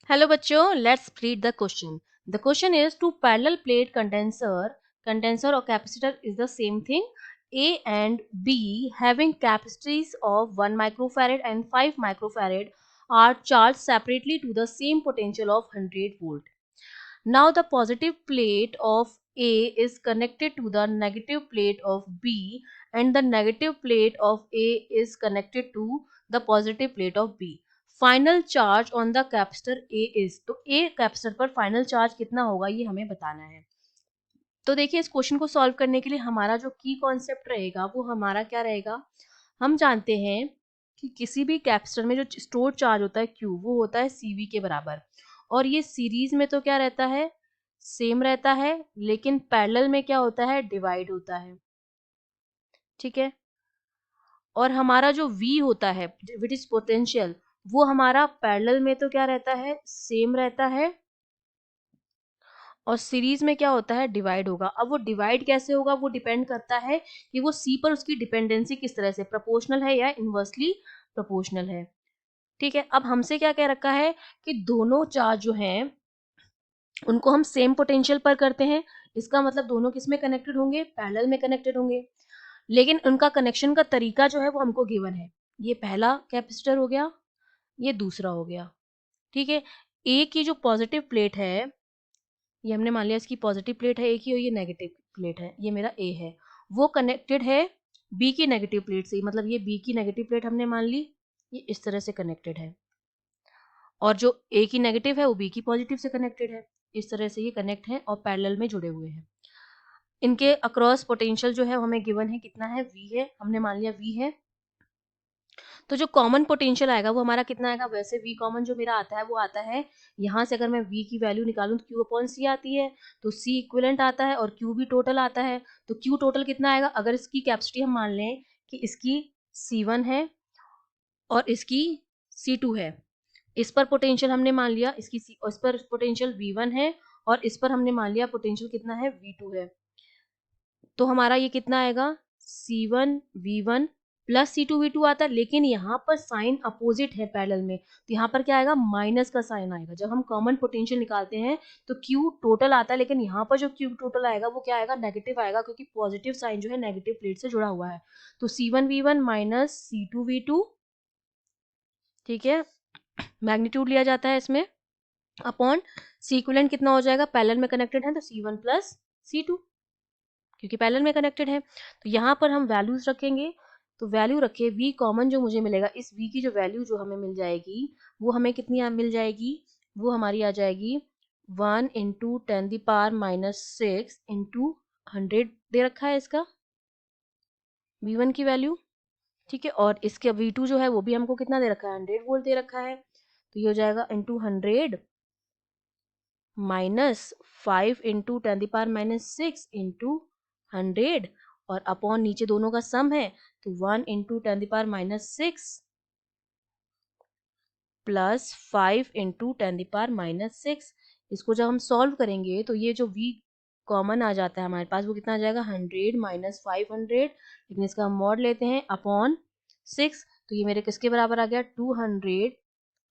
Hello बच्चों, let's read the question. The question is two parallel plate condenser or capacitor is the same thing. A and B having capacities of 1 microfarad and 5 microfarad are charged separately to the same potential of 100 volt. Now the positive plate of A is connected to the negative plate of B and the negative plate of A is connected to the positive plate of B. Final charge on the capacitor A is, तो a capacitor पर final charge कितना होगा ये हमें बताना है। तो देखिए, इस क्वेश्चन को सॉल्व करने के लिए हमारा जो की कॉन्सेप्ट रहेगा वो हमारा क्या रहेगा। हम जानते हैं कि किसी भी कैपेसिटर में जो स्टोर चार्ज होता है क्यू, वो होता है सीवी के बराबर, और ये सीरीज में तो क्या रहता है, सेम रहता है, लेकिन पैरेलल में क्या होता है, डिवाइड होता है। ठीक है, और हमारा जो V होता है विच इज पोटेंशियल, वो हमारा पैरेलल में तो क्या रहता है, सेम रहता है, और सीरीज में क्या होता है, डिवाइड होगा। अब वो डिवाइड कैसे होगा, वो डिपेंड करता है कि वो C पर उसकी डिपेंडेंसी किस तरह से, प्रोपोर्शनल है या इनवर्सली प्रोपोर्शनल है। ठीक है, अब हमसे क्या कह रखा है कि दोनों चार्ज जो हैं उनको हम सेम पोटेंशियल पर करते हैं। इसका मतलब दोनों किस में कनेक्टेड होंगे, पैरेलल में कनेक्टेड होंगे, लेकिन उनका कनेक्शन का तरीका जो है वो हमको गिवन है। ये पहला कैपेसिटर हो गया, ये दूसरा हो गया। ठीक है, ए की जो पॉजिटिव प्लेट है, ये हमने मान लिया इसकी पॉजिटिव प्लेट है ए की, और ये नेगेटिव प्लेट है, ये मेरा ए है, वो कनेक्टेड है बी की नेगेटिव प्लेट से। मतलब ये बी की नेगेटिव प्लेट हमने मान ली, ये इस तरह से कनेक्टेड है, और जो ए की नेगेटिव है वो बी की पॉजिटिव से कनेक्टेड है। इस तरह से ये कनेक्ट है और पैरेलल में जुड़े हुए हैं। इनके अक्रॉस पोटेंशियल जो है हमें गिवन है, कितना है, वी है, हमने मान लिया वी है। तो जो कॉमन पोटेंशियल आएगा वो हमारा कितना आएगा, वैसे V कॉमन जो मेरा आता है वो आता है, यहाँ से अगर मैं V की वैल्यू निकालूं तो Q अपॉन C आती है, तो C इक्विवेलेंट आता है और Q भी टोटल आता है। तो Q टोटल कितना आएगा, अगर इसकी कैपेसिटी हम मान लें कि इसकी C1 है और इसकी C2 है, इस पर पोटेंशियल हमने मान लिया इसकी और इस पर पोटेंशियल V1 है, और इस पर हमने मान लिया पोटेंशियल कितना है, V2 है। तो हमारा ये कितना आएगा, C1 V1 plus C2 V2 आता है, लेकिन यहाँ पर साइन अपोजिट है पैरेलल में, तो यहाँ पर क्या आएगा, माइनस का साइन आएगा। जब हम कॉमन पोटेंशियल निकालते हैं तो Q टोटल आता है, लेकिन यहाँ पर जो Q टोटल आएगा वो क्या आएगा, नेगेटिव आएगा, क्योंकि पॉजिटिव साइन जो है नेगेटिव प्लेट से जुड़ा हुआ है। तो C1 V1 minus C2 V2, ठीक है, मैग्नीट्यूड लिया जाता है इसमें, अपॉन C इक्विवेलेंट कितना हो जाएगा, पैरेलल में कनेक्टेड है तो C1 प्लस C2, क्योंकि पैरेलल में कनेक्टेड है। तो यहाँ पर हम वैल्यूज रखेंगे, तो वैल्यू रखे V कॉमन जो मुझे मिलेगा, इस V की जो वैल्यू जो हमें मिल जाएगी वो हमें कितनी मिल जाएगी, वो हमारी आ जाएगी 1 इंटू 10⁻⁻6 इंटू 100 दे रखा है इसका V1 की वैल्यू। ठीक है, और इसके V2 जो है वो भी हमको कितना दे रखा है, 100 वोल्ट दे रखा है, तो ये हो जाएगा इंटू 100 माइनस 5 इंटू 10⁻⁻6 इंटू 100, और अपॉन नीचे दोनों का सम है, तो 1 इंटू 10⁻⁻6 प्लस 5 इंटू 10⁻⁻6। इसको जब हम सॉल्व करेंगे तो ये जो v कॉमन आ जाता है हमारे पास, वो कितना आ जाएगा, 100 माइनस 500, लेकिन इसका हम मॉड लेते हैं अपॉन 6, तो ये मेरे किसके बराबर आ गया, 200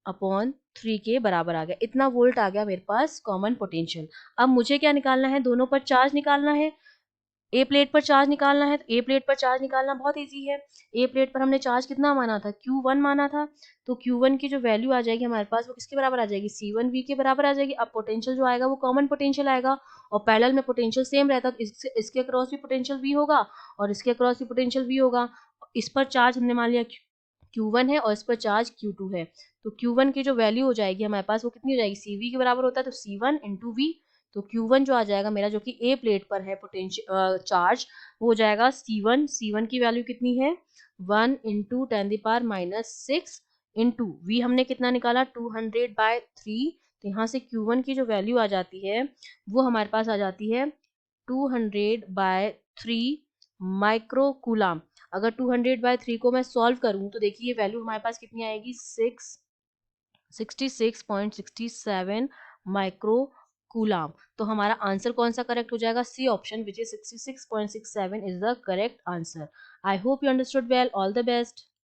अपॉन 3 के बराबर आ गया। इतना वोल्ट आ गया मेरे पास कॉमन पोटेंशियल। अब मुझे क्या निकालना है, दोनों पर चार्ज निकालना है। ए प्लेट पर चार्ज निकालना है, तो ए प्लेट पर चार्ज निकालना बहुत इजी है। ए प्लेट पर हमने चार्ज कितना माना था, Q1 माना था, तो Q1 की जो वैल्यू आ जाएगी हमारे पास वो किसके बराबर आ जाएगी, C1V के बराबर आ जाएगी। अब पोटेंशियल जो आएगा वो कॉमन पोटेंशियल आएगा, और पैरेलल में पोटेंशियल सेम रहता, तो इसके अक्रॉस भी पोटेंशियल V होगा और इसके अक्रॉस भी पोटेंशियल V होगा। इस पर चार्ज हमने मान लिया Q1 है और इस पर चार्ज Q2 है, तो Q1 की जो वैल्यू हो जाएगी हमारे पास वो कितनी हो जाएगी, CV के बराबर होता है, तो C1 इंटू V, तो Q1 जो आ जाएगा मेरा, जो कि ए प्लेट पर है पोटेंशियल चार्ज, वो हो जाएगा C1 की वैल्यू कितनी है, 1 इंटू 10⁻⁻6 इंटू V हमने कितना निकाला, 200/3, तो यहाँ से Q1 की जो वैल्यू आ जाती है वो हमारे पास आ जाती है 200/3 माइक्रोकूलम। अगर 200/3 को मैं सॉल्व करूँ तो देखिए ये वैल्यू हमारे पास कितनी आएगी, 66.67 माइक्रो कूलाम। तो हमारा आंसर कौन सा करेक्ट हो जाएगा, C option, which is 66.67 is the correct answer. I hope you understood well, all the best.